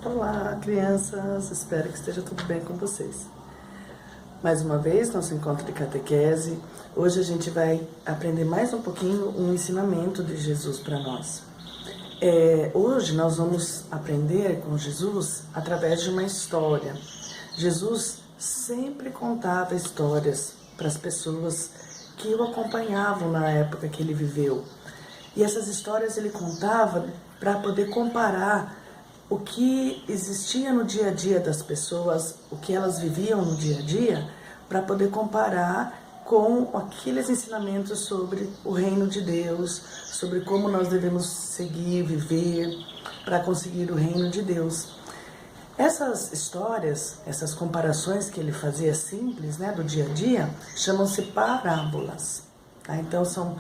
Olá, crianças! Espero que esteja tudo bem com vocês. Mais uma vez, nosso encontro de catequese. Hoje a gente vai aprender mais um pouquinho um ensinamento de Jesus para nós. Hoje nós vamos aprender com Jesus através de uma história. Jesus sempre contava histórias para as pessoas que o acompanhavam na época que ele viveu. E essas histórias ele contava para poder comparar o que existia no dia a dia das pessoas, o que elas viviam no dia a dia, para poder comparar com aqueles ensinamentos sobre o reino de Deus, sobre como nós devemos seguir, viver, para conseguir o reino de Deus. Essas histórias, essas comparações que ele fazia simples, do dia a dia, chamam-se parábolas. Tá? Então são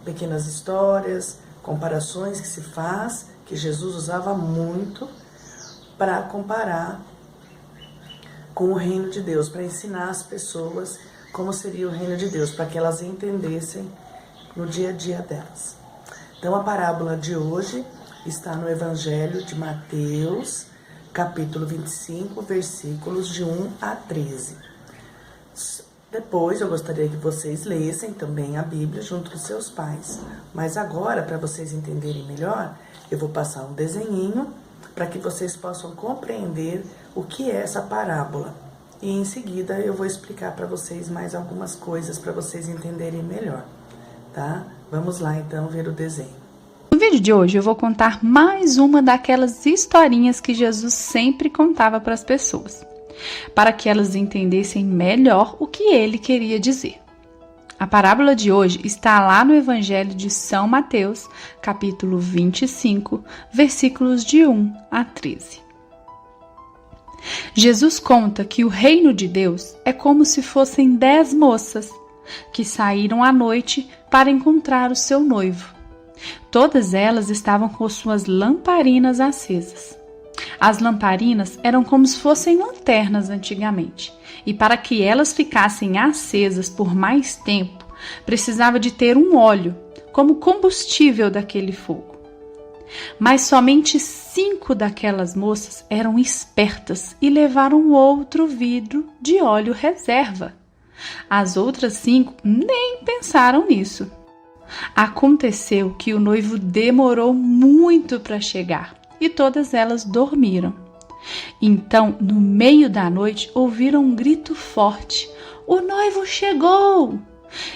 pequenas histórias, comparações que se faz, que Jesus usava muito para comparar com o reino de Deus, para ensinar as pessoas como seria o reino de Deus, para que elas entendessem no dia a dia delas. Então a parábola de hoje está no Evangelho de Mateus, capítulo 25, versículos de 1 a 13. Depois eu gostaria que vocês lessem também a Bíblia junto com seus pais. Mas agora, para vocês entenderem melhor, eu vou passar um desenhinho para que vocês possam compreender o que é essa parábola. E em seguida eu vou explicar para vocês mais algumas coisas para vocês entenderem melhor, tá? Vamos lá então ver o desenho. No vídeo de hoje eu vou contar mais uma daquelas historinhas que Jesus sempre contava para as pessoas, para que elas entendessem melhor o que ele queria dizer. A parábola de hoje está lá no Evangelho de São Mateus, capítulo 25, versículos de 1 a 13. Jesus conta que o reino de Deus é como se fossem 10 moças que saíram à noite para encontrar o seu noivo. Todas elas estavam com suas lamparinas acesas. As lamparinas eram como se fossem lanternas antigamente, e para que elas ficassem acesas por mais tempo, precisava de ter um óleo como combustível daquele fogo. Mas somente 5 daquelas moças eram espertas e levaram outro vidro de óleo reserva. As outras 5 nem pensaram nisso. Aconteceu que o noivo demorou muito para chegar e todas elas dormiram. Então, no meio da noite, ouviram um grito forte: "O noivo chegou!"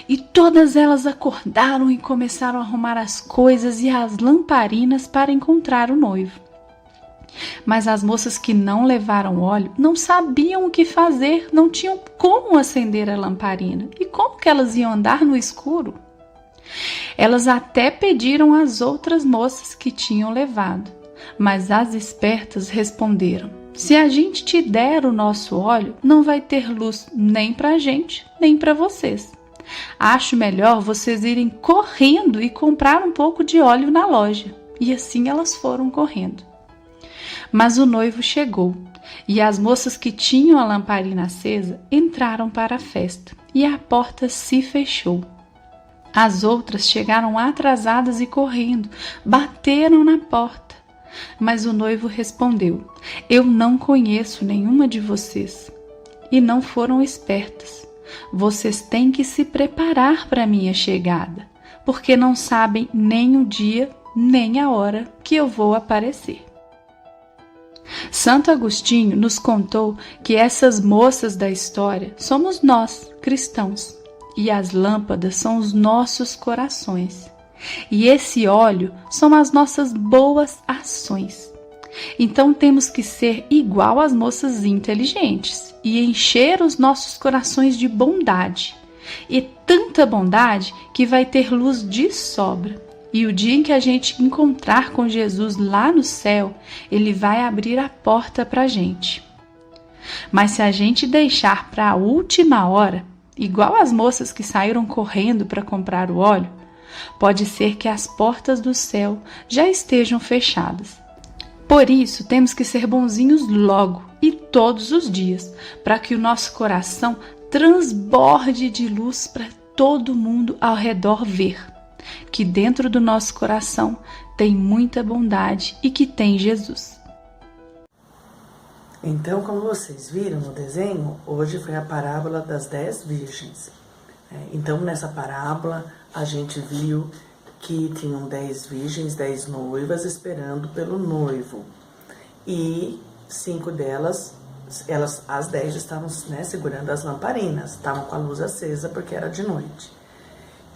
E todas elas acordaram e começaram a arrumar as coisas e as lamparinas para encontrar o noivo. Mas as moças que não levaram óleo não sabiam o que fazer, não tinham como acender a lamparina. E como que elas iam andar no escuro? Elas até pediram às outras moças que tinham levado, mas as espertas responderam: "Se a gente te der o nosso óleo, não vai ter luz nem para a gente, nem para vocês. Acho melhor vocês irem correndo e comprar um pouco de óleo na loja." E assim elas foram correndo. Mas o noivo chegou, e as moças que tinham a lamparina acesa entraram para a festa, e a porta se fechou. As outras chegaram atrasadas e correndo, bateram na porta. Mas o noivo respondeu: "Eu não conheço nenhuma de vocês." E não foram espertas. Vocês têm que se preparar para a minha chegada, porque não sabem nem o dia, nem a hora que eu vou aparecer. Santo Agostinho nos contou que essas moças da história somos nós, cristãos, e as lâmpadas são os nossos corações. E esse óleo são as nossas boas ações. Então temos que ser igual às moças inteligentes e encher os nossos corações de bondade. E tanta bondade que vai ter luz de sobra. E o dia em que a gente encontrar com Jesus lá no céu, ele vai abrir a porta para a gente. Mas se a gente deixar para a última hora, igual as moças que saíram correndo para comprar o óleo, pode ser que as portas do céu já estejam fechadas. Por isso, temos que ser bonzinhos logo e todos os dias, para que o nosso coração transborde de luz para todo mundo ao redor ver que dentro do nosso coração tem muita bondade e que tem Jesus. Então, como vocês viram no desenho, hoje foi a parábola das 10 virgens. Então, nessa parábola, a gente viu que tinham 10 virgens, 10 noivas esperando pelo noivo. E 5 delas, as 10 estavam, né, segurando as lamparinas, estavam com a luz acesa porque era de noite.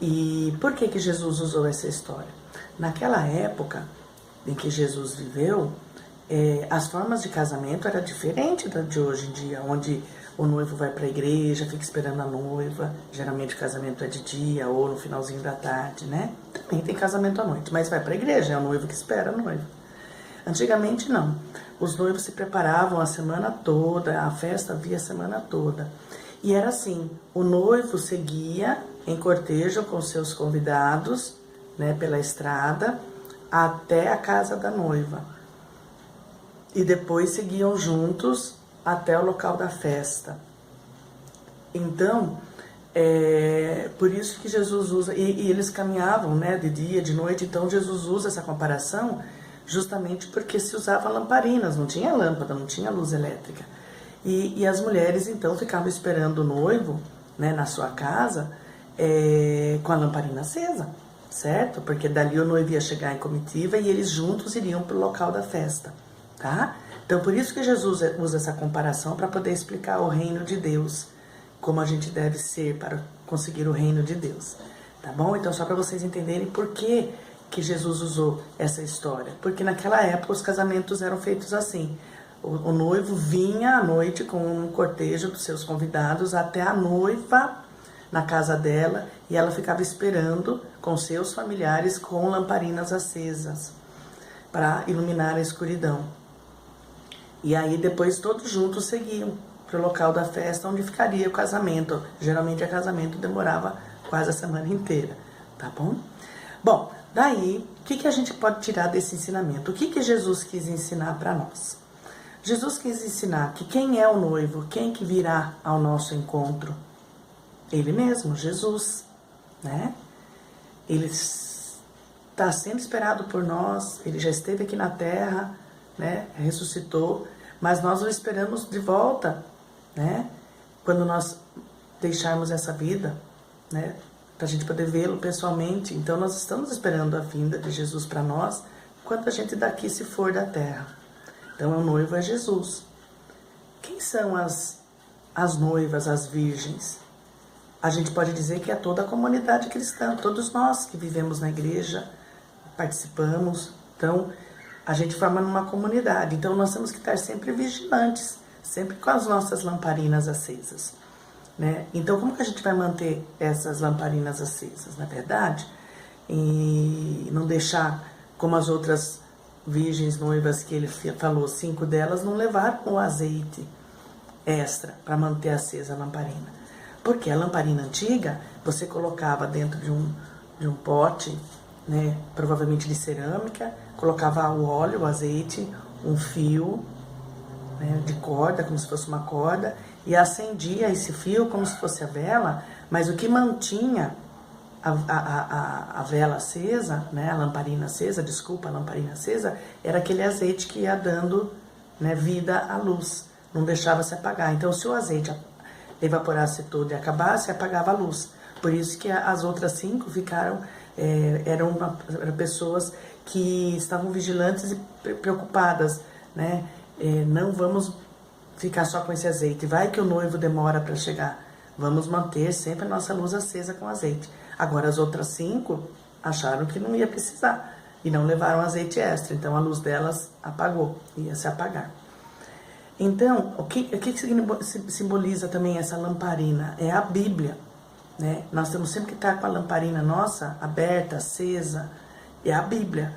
E por que Jesus usou essa história? Naquela época em que Jesus viveu, as formas de casamento eram diferentes da de hoje em dia, onde o noivo vai para a igreja, fica esperando a noiva, geralmente o casamento é de dia ou no finalzinho da tarde, né? Também tem casamento à noite, mas vai para a igreja, é o noivo que espera a noiva. Antigamente não, os noivos se preparavam a semana toda, a festa havia a semana toda. E era assim, o noivo seguia em cortejo com seus convidados, né, pela estrada, até a casa da noiva. E depois seguiam juntos até o local da festa. Então, por isso que Jesus usa, e eles caminhavam, né, de dia, de noite, então Jesus usa essa comparação justamente porque se usava lamparinas, não tinha lâmpada, não tinha luz elétrica. E as mulheres então ficavam esperando o noivo, né, na sua casa, com a lamparina acesa, certo? Porque dali o noivo ia chegar em comitiva e eles juntos iriam para o local da festa. Tá? Então, por isso que Jesus usa essa comparação para poder explicar o reino de Deus, como a gente deve ser para conseguir o reino de Deus. Tá bom? Então, só para vocês entenderem por que Jesus usou essa história. Porque naquela época os casamentos eram feitos assim. O noivo vinha à noite com um cortejo dos seus convidados até a noiva na casa dela e ela ficava esperando com seus familiares com lamparinas acesas para iluminar a escuridão. E aí depois todos juntos seguiam para o local da festa onde ficaria o casamento. Geralmente o casamento demorava quase a semana inteira, tá bom? Bom, daí, o que a gente pode tirar desse ensinamento? O que Jesus quis ensinar para nós? Jesus quis ensinar que quem é o noivo, quem que virá ao nosso encontro? Ele mesmo, Jesus, né? Ele está sendo esperado por nós, ele já esteve aqui na terra, né? Ressuscitou, mas nós o esperamos de volta, né? Quando nós deixarmos essa vida, né? Para a gente poder vê-lo pessoalmente. Então nós estamos esperando a vinda de Jesus para nós, quando a gente daqui se for da terra. Então o noivo é Jesus. Quem são as noivas, as virgens? A gente pode dizer que é toda a comunidade cristã, todos nós que vivemos na igreja, participamos. Então a gente forma uma comunidade. Então nós temos que estar sempre vigilantes, sempre com as nossas lamparinas acesas, né? Então como que a gente vai manter essas lamparinas acesas, na verdade? E não deixar como as outras virgens noivas que ele falou, 5 delas não levaram o azeite extra para manter acesa a lamparina. Porque a lamparina antiga, você colocava dentro de um pote, né, provavelmente de cerâmica, colocava o óleo, o azeite, um fio, né, de corda, como se fosse uma corda, e acendia esse fio como se fosse a vela, mas o que mantinha a vela acesa, né, a lamparina acesa, a lamparina acesa, era aquele azeite que ia dando, né, vida à luz, não deixava se apagar. Então, se o azeite evaporasse todo e acabasse, apagava a luz. Por isso que as outras 5 ficaram, eram pessoas que estavam vigilantes e preocupadas, né? Não vamos ficar só com esse azeite. Vai que o noivo demora para chegar. Vamos manter sempre a nossa luz acesa com azeite. Agora as outras 5 acharam que não ia precisar e não levaram azeite extra. Então a luz delas apagou, ia se apagar. Então, o que simboliza também essa lamparina? É a Bíblia, né? Nós temos sempre que estar com a lamparina nossa aberta, acesa. É a Bíblia,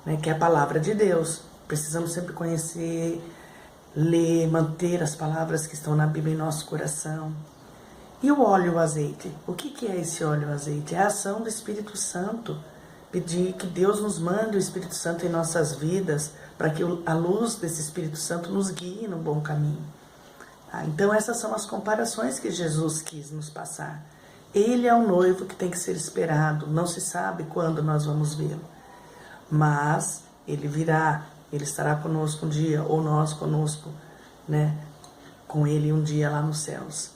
né? Que é a palavra de Deus. Precisamos sempre conhecer, ler, manter as palavras que estão na Bíblia em nosso coração. E o óleo e o azeite? O que é esse óleo e o azeite? É a ação do Espírito Santo. Pedir que Deus nos mande o Espírito Santo em nossas vidas, para que a luz desse Espírito Santo nos guie no bom caminho. Então essas são as comparações que Jesus quis nos passar. Ele é o noivo que tem que ser esperado, não se sabe quando nós vamos vê-lo. Mas ele virá, ele estará conosco um dia, ou nós conosco, né, com Ele um dia lá nos céus.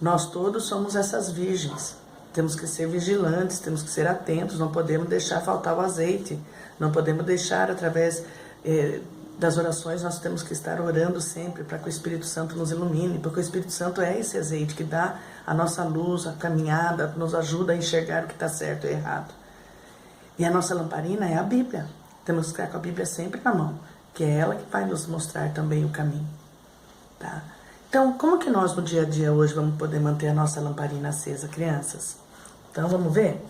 Nós todos somos essas virgens. Temos que ser vigilantes, temos que ser atentos, não podemos deixar faltar o azeite, não podemos deixar através das orações, nós temos que estar orando sempre para que o Espírito Santo nos ilumine, porque o Espírito Santo é esse azeite que dá a nossa luz, a caminhada, nos ajuda a enxergar o que está certo e errado. E a nossa lamparina é a Bíblia. Temos que ficar com a Bíblia sempre na mão, que é ela que vai nos mostrar também o caminho. Tá? Então, como que nós no dia a dia hoje vamos poder manter a nossa lamparina acesa, crianças? Então, vamos ver?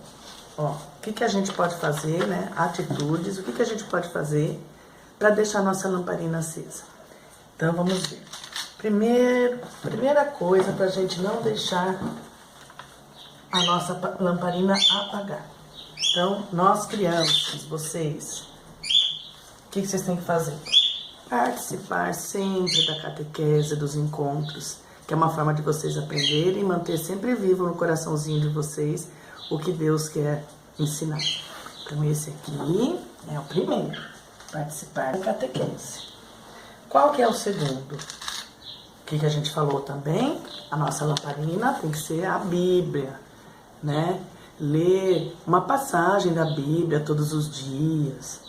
Ó, o que a gente pode fazer, né? Atitudes, o que a gente pode fazer para deixar a nossa lamparina acesa. Então, vamos ver. Primeira coisa para a gente não deixar a nossa lamparina apagar. Então, nós crianças, vocês, o que vocês têm que fazer? Participar sempre da catequese, dos encontros, que é uma forma de vocês aprenderem e manter sempre vivo no coraçãozinho de vocês o que Deus quer ensinar. Então, esse aqui é o primeiro, participar da catequese. Qual que é o segundo? O que a gente falou também? A nossa lamparina tem que ser a Bíblia, né? Ler uma passagem da Bíblia todos os dias.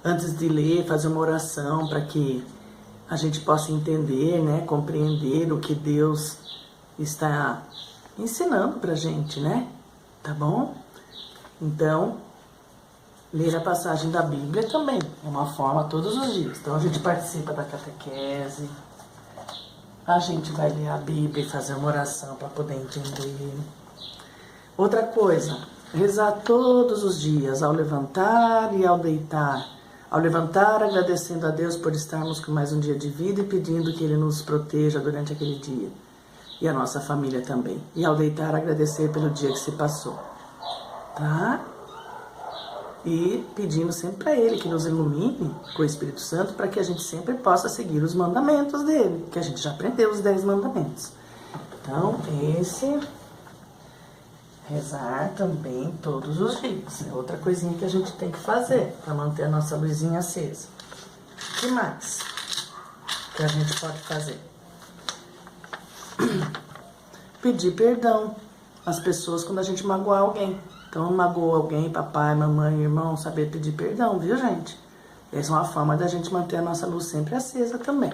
Antes de ler, fazer uma oração para que a gente possa entender, né, compreender o que Deus está ensinando para a gente, né? Tá bom? Então, ler a passagem da Bíblia também é uma forma todos os dias. Então, a gente participa da catequese, a gente vai ler a Bíblia e fazer uma oração para poder entender. Outra coisa, rezar todos os dias, ao levantar e ao deitar. Ao levantar, agradecendo a Deus por estarmos com mais um dia de vida e pedindo que Ele nos proteja durante aquele dia. E a nossa família também. E ao deitar, agradecer pelo dia que se passou. Tá? E pedindo sempre para Ele que nos ilumine com o Espírito Santo para que a gente sempre possa seguir os mandamentos dEle. Que a gente já aprendeu os 10 mandamentos. Então, rezar também todos os dias. É outra coisinha que a gente tem que fazer para manter a nossa luzinha acesa. O que mais que a gente pode fazer? Pedir perdão às pessoas quando a gente magoar alguém. Então, magoou alguém, papai, mamãe, irmão, saber pedir perdão, viu, gente? Essa é uma forma da gente manter a nossa luz sempre acesa também.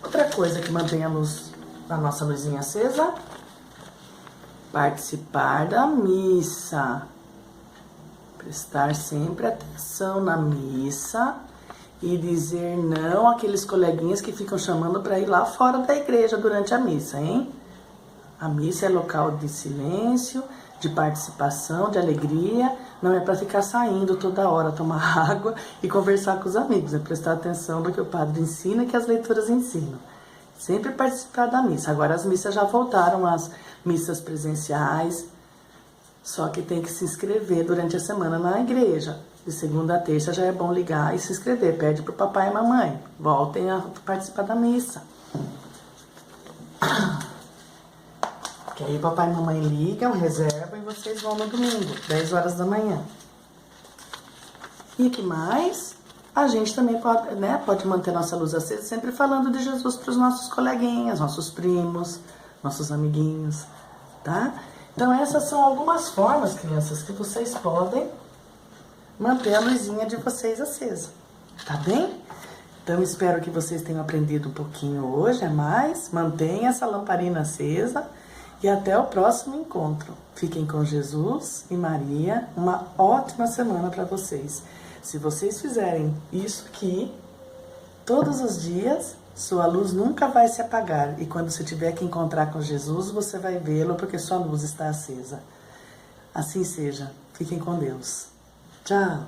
Outra coisa que mantém a luz, a nossa luzinha acesa, participar da missa. Prestar sempre atenção na missa e dizer não àqueles coleguinhas que ficam chamando para ir lá fora da igreja durante a missa, hein? A missa é local de silêncio, de participação, de alegria, não é para ficar saindo toda hora, tomar água e conversar com os amigos, é prestar atenção no que o padre ensina e que as leituras ensinam. Sempre participar da missa. Agora as missas já voltaram, as missas presenciais, só que tem que se inscrever durante a semana na igreja. De segunda a terça já é bom ligar e se inscrever, pede para o papai e mamãe, voltem a participar da missa. Que aí papai e mamãe ligam, reservam e vocês vão no domingo, 10 horas da manhã. E que mais? A gente também pode, né, pode manter nossa luz acesa sempre falando de Jesus para os nossos coleguinhas, nossos primos, nossos amiguinhos, tá? Então essas são algumas formas, crianças, que vocês podem manter a luzinha de vocês acesa, tá bem? Então espero que vocês tenham aprendido um pouquinho hoje a mais, mantenha essa lamparina acesa. E até o próximo encontro. Fiquem com Jesus e Maria. Uma ótima semana para vocês. Se vocês fizerem isso aqui, todos os dias, sua luz nunca vai se apagar. E quando você tiver que encontrar com Jesus, você vai vê-lo porque sua luz está acesa. Assim seja. Fiquem com Deus. Tchau.